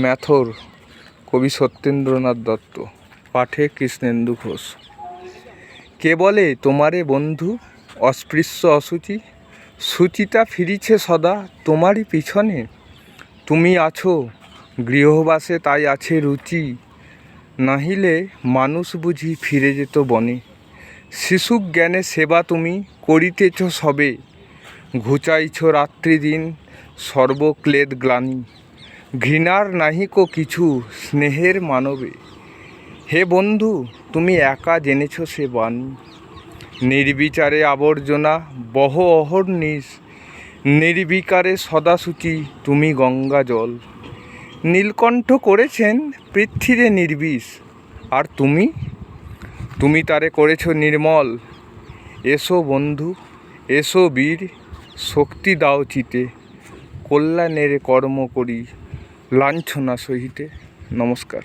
ম্যাথর কবি সত্যেন্দ্রনাথ দত্ত, পাঠে কৃষ্ণেন্দু ঘোষ। কে বলে তোমারে বন্ধু অস্পৃশ্য অসুচি, সূচিতা ফিরিছে সদা তোমারই পিছনে। তুমি আছো গৃহবাসে তাই আছে রুচি, নাহিলে মানুষ বুঝি ফিরে যেত বনে। শিশু জ্ঞানে সেবা তুমি করিতেছ সবে, ঘুচাইছ রাত্রি দিন সর্বক্লেদ গ্লানি। ঘৃণার নাহিক কিছু স্নেহের মানবে, হে বন্ধু তুমি একা জেনেছ সে বাণী। নির্বিচারে আবর্জনা বহ অহর্নিশ, নির্বিকারে সদাসুচি তুমি গঙ্গা জল। নীলকণ্ঠ করেছেন পৃথ্বীরে নির্বিষ, আর তুমি তারে করেছ নির্মল। এসো বন্ধু এসো বীর, শক্তি দাও চিতে, কল্যাণের কর্ম করি লাঞ্ছনা সহিতে। নমস্কার।